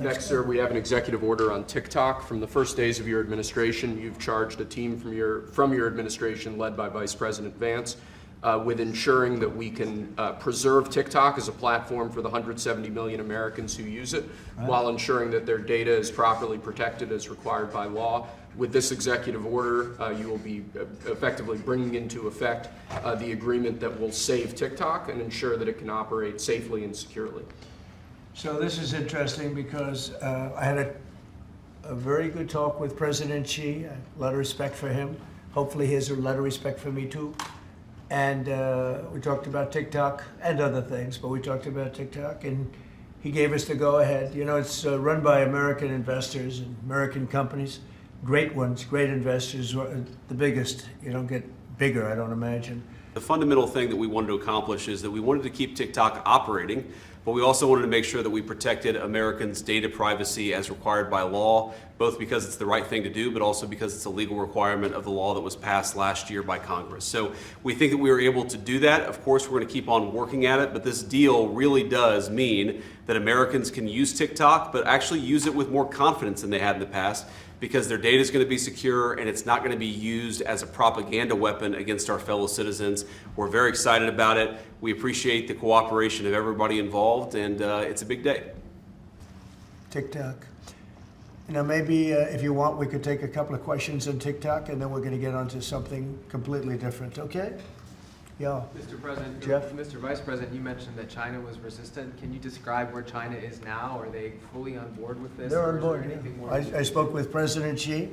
Next, sir, we have an executive order on TikTok. From the first days of your administration, you've charged a team from your administration, led by Vice President Vance, with ensuring that we can preserve TikTok as a platform for the 170 million Americans who use it, while ensuring that their data is properly protected as required by law. With this executive order, you will be effectively bringing into effect the agreement that will save TikTok and ensure that it can operate safely and securely. So this is interesting because I had a very good talk with President Xi, a lot of respect for him. Hopefully he has a lot of respect for me too. And we talked about TikTok and other things, but we talked about TikTok and he gave us the go-ahead. You know, it's run by American investors and American companies, great ones, great investors, the biggest. You don't get bigger, I don't imagine. The fundamental thing that we wanted to accomplish is that we wanted to keep TikTok operating, but we also wanted to make sure that we protected Americans' data privacy as required by law, both because it's the right thing to do, but also because it's a legal requirement of the law that was passed last year by Congress. So we think that we were able to do that. Of course, we're going to keep on working at it, but this deal really does mean that Americans can use TikTok, but actually use it with more confidence than they had in the past, because their data is going to be secure and it's not going to be used as a propaganda weapon against our fellow citizens. We're very excited about it. We appreciate the cooperation of everybody involved, and it's a big day. TikTok. You know, maybe if you want, we could take a couple of questions on TikTok, and then we're going to get onto something completely different. Okay? Yeah. Mr. President, Jeff? Mr. Vice President, you mentioned that China was resistant. Can you describe where China is now? Are they fully on board with this? They're or on is there board. anything more? I spoke with President Xi.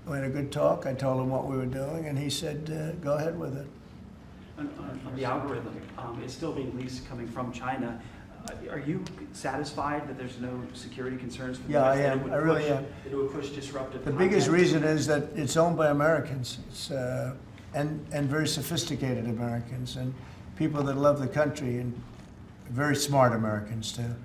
We had a good talk. I told him what we were doing, and he said, "Go ahead with it." On the algorithm, it's still being leased coming from China. Are you satisfied that there's no security concerns for the Yeah, US, I that am. it would I really push- am. That it would push disruptive The content? biggest reason is that it's owned by Americans. It's, and very sophisticated Americans and people that love the country, and very smart Americans too.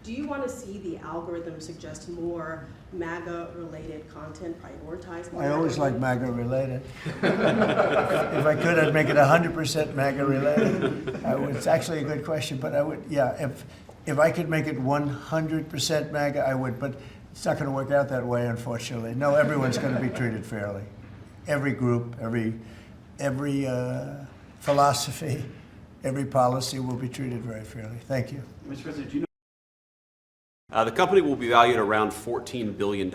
Do you want to see the algorithm suggest more MAGA-related content, prioritize more? I always like MAGA related. If I could, I'd make it 100% MAGA related. It's actually a good question, but I would, yeah, if I could make it 100% MAGA, I would, but it's not going to work out that way, unfortunately. No, everyone's going to be treated fairly. Every group, every philosophy, every policy will be treated very fairly. Thank you. Mr. President, do you know The company will be valued around $14 billion.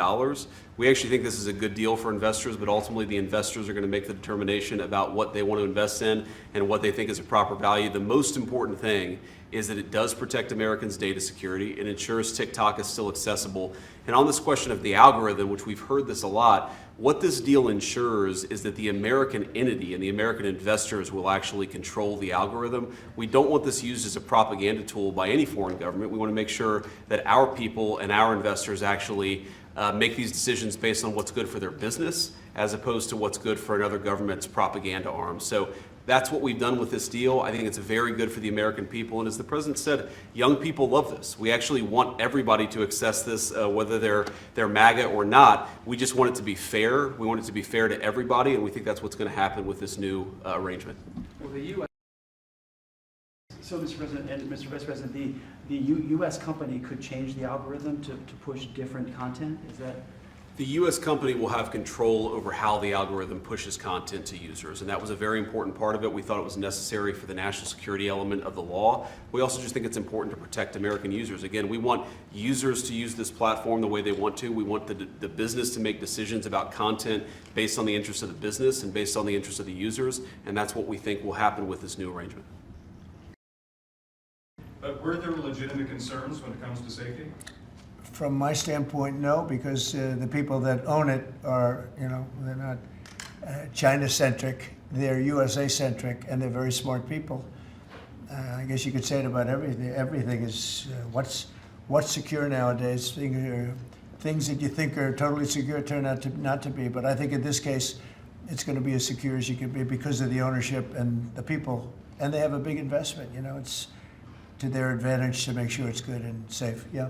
We actually think this is a good deal for investors, but ultimately the investors are going to make the determination about what they want to invest in and what they think is a proper value. The most important thing is that it does protect Americans' data security. It ensures TikTok is still accessible. And on this question of the algorithm, which we've heard this a lot, what this deal ensures is that the American entity and the American investors will actually control the algorithm. We don't want this used as a propaganda tool by any foreign government. We want to make sure that our people and our investors actually make these decisions based on what's good for their business, as opposed to what's good for another government's propaganda arm. So that's what we've done with this deal. I think it's very good for the American people. And as the president said, young people love this. We actually want everybody to access this, whether they're MAGA or not. We just want it to be fair. We want it to be fair to everybody, and we think that's what's going to happen with this new arrangement. Well, the U.S. So, Mr. President and Mr. Vice President, the U.S. company could change the algorithm to push different content? Is that? The U.S. company will have control over how the algorithm pushes content to users, and that was a very important part of it. We thought it was necessary for the national security element of the law. We also just think it's important to protect American users. Again, we want users to use this platform the way they want to. We want the business to make decisions about content based on the interests of the business and based on the interests of the users, and that's what we think will happen with this new arrangement. But were there legitimate concerns when it comes to safety? From my standpoint, no, because the people that own it are, you know, they're not China-centric, they're USA-centric, and they're very smart people. I guess you could say it about everything. Everything is, what's secure nowadays. Things that you think are totally secure turn out to not to be. But I think in this case, it's going to be as secure as you can be because of the ownership and the people. And they have a big investment, you know, it's to their advantage to make sure it's good and safe. Yeah.